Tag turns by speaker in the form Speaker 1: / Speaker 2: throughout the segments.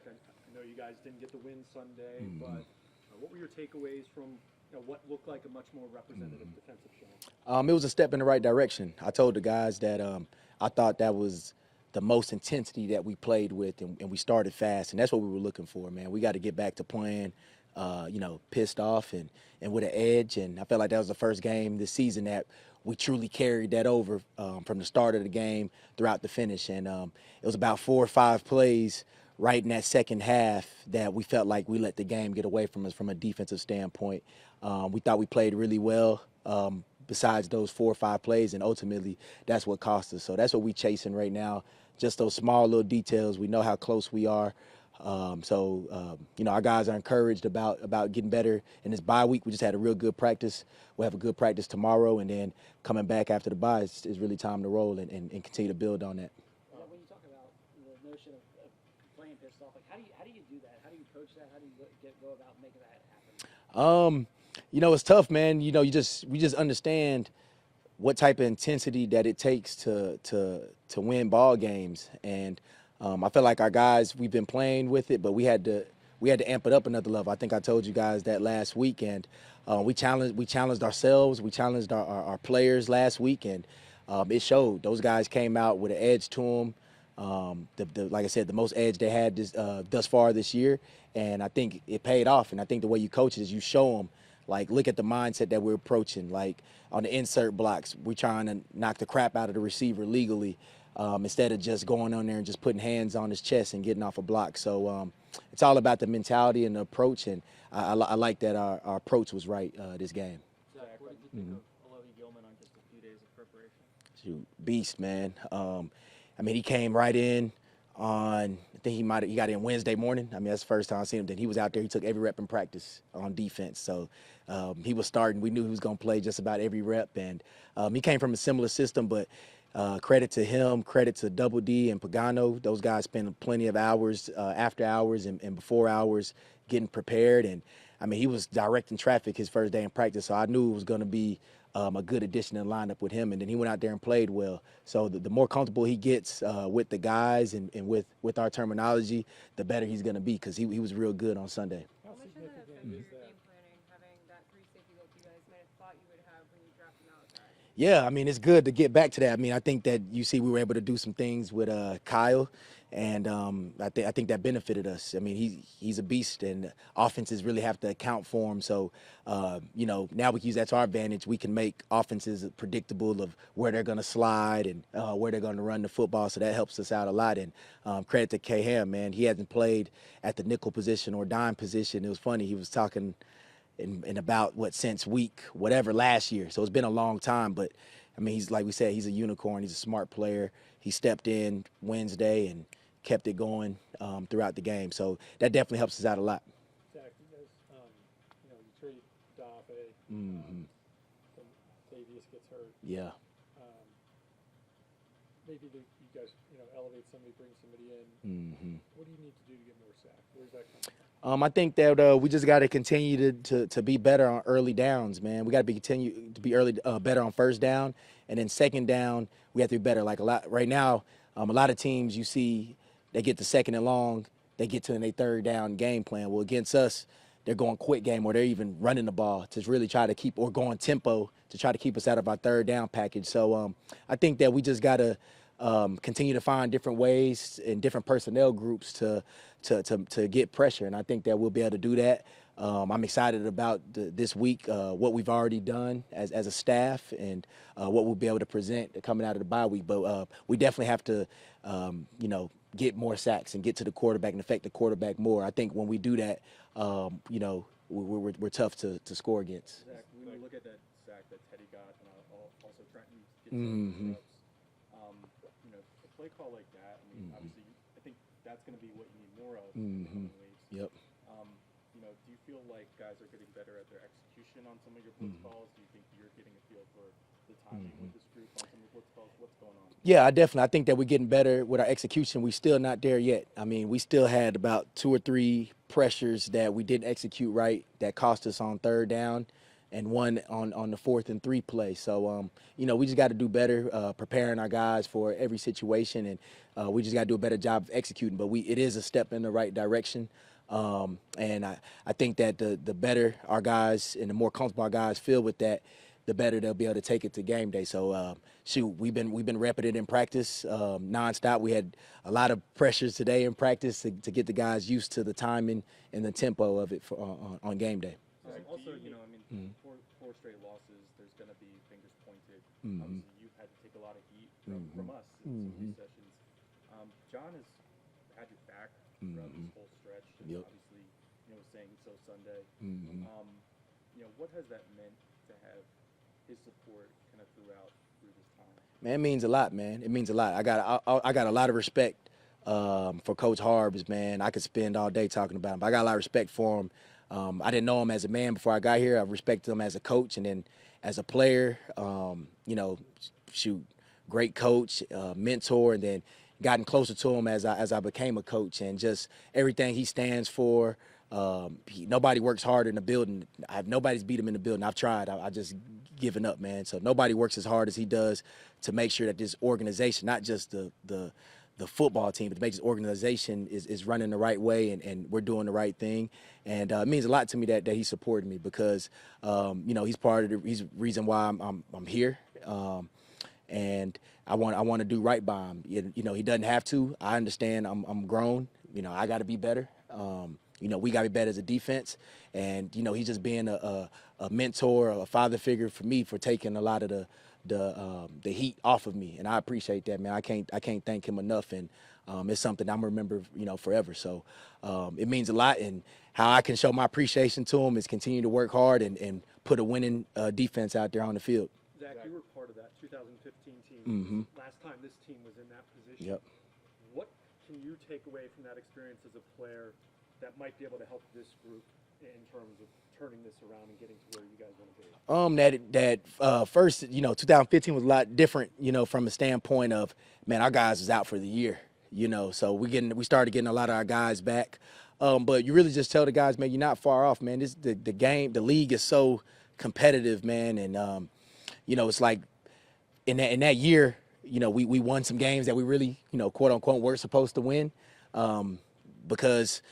Speaker 1: I know you guys didn't get the win Sunday, but what were your takeaways from what looked like a much more representative defensive showing?
Speaker 2: It was a step in the right direction. I told the guys that I thought that was the most intensity that we played with, and we started fast, and that's what we were looking for, man. We got to get back to playing, pissed off and with an edge, and I felt like that was the first game this season that we truly carried that over from the start of the game throughout the finish, and it was about 4 or 5 plays right in that second half that we felt like we let the game get away from us from a defensive standpoint. We thought we played really well. Besides those 4 or 5 plays, and ultimately that's what cost us. So that's what we're chasing right now, just those small little details. We know how close we are. Our guys are encouraged about getting better in this bye week. We just had a real good practice. We'll have a good practice tomorrow, and then coming back after the bye is really time to roll and continue to build on that.
Speaker 3: When you talk about the notion of playing pissed off, like how do you do that? How do you coach that? How do you go about making that happen?
Speaker 2: It's tough, man. We just understand what type of intensity that it takes to win ball games, and I feel like our guys, we've been playing with it, but we had to amp it up another level. I think I told you guys that last week, and we challenged ourselves, we challenged our players last week, and it showed. Those guys came out with an edge to them. Like I said, the most edge they had thus far this year, and I think it paid off. And I think the way you coach it is you show them, like, look at the mindset that we're approaching. Like on the insert blocks, we're trying to knock the crap out of the receiver legally instead of just going on there and just putting hands on his chest and getting off a block. So it's all about the mentality and the approach, and I like that our approach was right this game.
Speaker 3: Zach, what did you think of Alohi Gilman on just a few days of preparation?
Speaker 2: Shoot, beast, man. He came right in on, I think he got in Wednesday morning. That's the first time I seen him. Then he was out there. He took every rep in practice on defense. So he was starting. We knew he was going to play just about every rep. And he came from a similar system, but credit to him, credit to Double D and Pagano. Those guys spent plenty of hours, after hours and before hours, getting prepared. And, he was directing traffic his first day in practice, so I knew it was going to be a good addition in the lineup with him, and then he went out there and played well. So the more comfortable he gets with the guys and with our terminology, the better he's going to be, because he was real good on Sunday.
Speaker 4: How much of that affected your game planning, having that free safety that you guys might have thought you would have when you drafted Malachi?
Speaker 2: Yeah, it's good to get back to that. I think that we were able to do some things with Kyle, and I think that benefited us. He's a beast, and offenses really have to account for him. So, now we can use that to our advantage. We can make offenses predictable of where they're going to slide and where they're going to run the football. So that helps us out a lot. And credit to K-Ham, man. He hasn't played at the nickel position or dime position. It was funny. He was talking in about since week whatever last year. So it's been a long time, but he's, like we said, he's a unicorn. He's a smart player. He stepped in Wednesday and kept it going throughout the game. So that definitely helps us out a lot.
Speaker 1: Zach, you guys, you trade Dafe. Davius gets hurt.
Speaker 2: Yeah.
Speaker 1: Maybe you guys, elevate somebody, bring somebody in. What do you need to do to get more sacks? Where's that coming from?
Speaker 2: I think that we just got to continue to be better on early downs, man. We got to continue to be better on first down, and then second down we have to be better. Like right now, a lot of teams you see, they get to second and long, they get to their third down game plan. Well, against us, they're going quick game, or they're even running the ball to really try to keep, or going tempo to try to keep us out of our third down package. So I think that we just got to continue to find different ways and different personnel groups to get pressure, and I think that we'll be able to do that. I'm excited about this week, what we've already done as a staff, and what we'll be able to present coming out of the bye week. But we definitely have to, get more sacks and get to the quarterback and affect the quarterback more. I think when we do that, we're tough to score against.
Speaker 5: Zach, when you look at that sack that Teddy got, and also Trenton gets a play call like that, obviously, I think that's going to be what you need more of in the coming weeks.
Speaker 2: Yep.
Speaker 5: Do you feel like guys are getting better at their execution on some of your blitz calls? Do you think you're getting a feel for the timing with this group on some of the blitz calls? What's going on?
Speaker 2: Yeah, I think that we're getting better with our execution. We're still not there yet. We still had about 2 or 3 pressures that we didn't execute right that cost us on third down. and one on the 4th and 3 play. So, you know, we just got to do better preparing our guys for every situation, and we just got to do a better job of executing. But it is a step in the right direction. And I think that the better our guys and the more comfortable our guys feel with that, the better they'll be able to take it to game day. So, we've been repping it in practice nonstop. We had a lot of pressures today in practice to get the guys used to the timing and the tempo of it on game day.
Speaker 5: Also, you know, I mean, four straight losses, there's going to be fingers pointed. Obviously, you've had to take a lot of heat from us in some of these sessions. John has had your back throughout this whole stretch, and obviously, you know, saying so Sunday. You know, what has that meant to have his support kind of through this time?
Speaker 2: Man, it means a lot, man. It means a lot. I got a lot of respect for Coach Harbs, man. I could spend all day talking about him, but I got a lot of respect for him. I didn't know him as a man before I got here. I respected him as a coach, and then as a player, you know, great coach, mentor, and then gotten closer to him as I became a coach, and just everything he stands for. Nobody works harder in the building. Nobody's beat him in the building. I've tried. I just given up, man. So nobody works as hard as he does to make sure that this organization, not just the football team, but to make this organization is running the right way, and we're doing the right thing. And it means a lot to me that he supported me, because you know, he's the reason why I'm here. And I want to do right by him. You know, he doesn't have to. I understand. I'm grown. You know, I got to be better. You know, we got to be better as a defense. And you know, he's just being a mentor, a father figure for me, for taking a lot of the heat off of me, and I appreciate that, man. I can't thank him enough, and it's something I'm gonna remember, you know, forever. So it means a lot, and how I can show my appreciation to him is continue to work hard and put a winning defense out there on the field.
Speaker 1: Zach, you were part of that 2015 team. Last time this team was in that position.
Speaker 2: Yep.
Speaker 1: What can you take away from that experience as a player that might be able to help this group in terms of turning this around and getting to where you guys want to be?
Speaker 2: First, you know, 2015 was a lot different, you know, from a standpoint of, man, our guys was out for the year, you know, so we started getting a lot of our guys back. But you really just tell the guys, man, you're not far off, man. The league is so competitive, man, and you know, it's like in that year, you know, we won some games that we really, you know, quote unquote, weren't supposed to win, because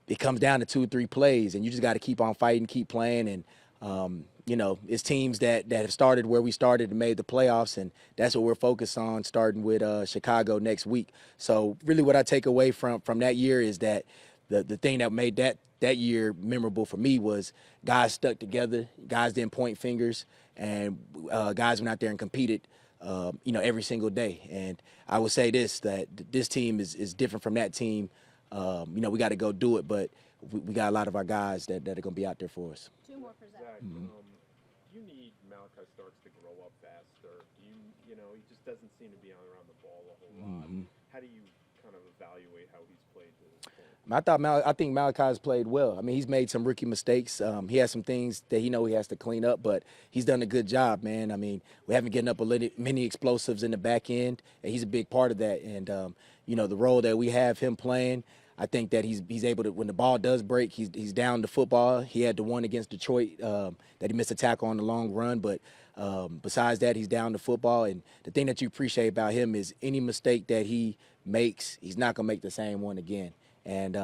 Speaker 2: it comes down to 2 or 3 plays, and you just got to keep on fighting, keep playing. And, you know, it's teams that have started where we started and made the playoffs, and that's what we're focused on, starting with Chicago next week. So really what I take away from that year is that the thing that made that year memorable for me was guys stuck together, guys didn't point fingers, and guys went out there and competed, you know, every single day. And I would say that this team is different from that team. You know, we got to go do it, but we got a lot of our guys that are going to be out there for us.
Speaker 4: 2 more for Zach.
Speaker 6: Zach, do you need Malachi Starks to grow up faster? You know, he just doesn't seem to be around the ball a whole lot. How do you kind of evaluate how he's played to this point?
Speaker 2: I think Malachi's played well. I mean, he's made some rookie mistakes. He has some things that he has to clean up, but he's done a good job, man. I mean, we haven't getting up many explosives in the back end, and he's a big part of that. And you know, the role that we have him playing, I think that he's able to, when the ball does break, he's down to football. He had the one against Detroit that he missed a tackle on the long run, but besides that, he's down to football. And the thing that you appreciate about him is any mistake that he makes, he's not gonna make the same one again. And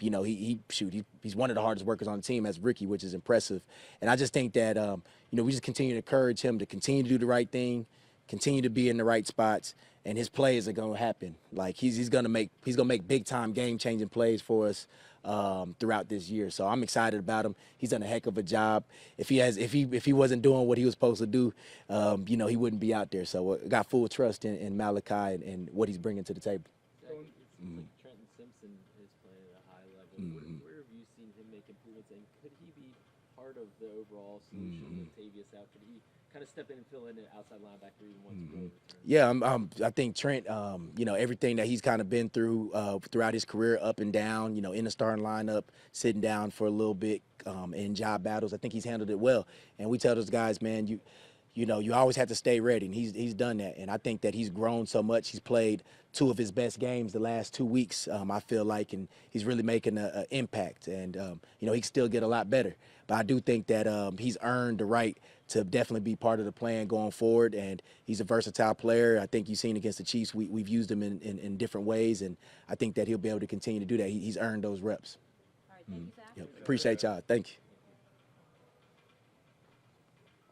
Speaker 2: you know, he's one of the hardest workers on the team as rookie, which is impressive. And I just think that you know, we just continue to encourage him to continue to do the right thing, continue to be in the right spots, and his plays are gonna happen. Like he's gonna make big time game changing plays for us throughout this year. So I'm excited about him. He's done a heck of a job. If he wasn't doing what he was supposed to do, you know, he wouldn't be out there. So I got full trust in Malachi and what he's bringing to the table.
Speaker 7: Zach, it seems like Trenton Simpson is playing at a high level. Where have you seen him make improvements, and could he be part of the overall solution with Tavius out? Could he kind of step in and fill in an outside linebacker even once Brewer returns?
Speaker 2: Yeah, I think Trent, you know, everything that he's kind of been through throughout his career, up and down, you know, in the starting lineup, sitting down for a little bit in job battles, I think he's handled it well. And we tell those guys, man, you know, you always have to stay ready, and he's done that. And I think that he's grown so much. He's played 2 of his best games the last 2 weeks, I feel like, and he's really making an impact. And, you know, he can still get a lot better. But I do think that he's earned the right to definitely be part of the plan going forward, and he's a versatile player. I think you've seen against the Chiefs, we've used him in different ways, and I think that he'll be able to continue to do that. He's earned those reps.
Speaker 4: All right, thank you, Zach.
Speaker 2: Yep. Appreciate y'all. Thank you.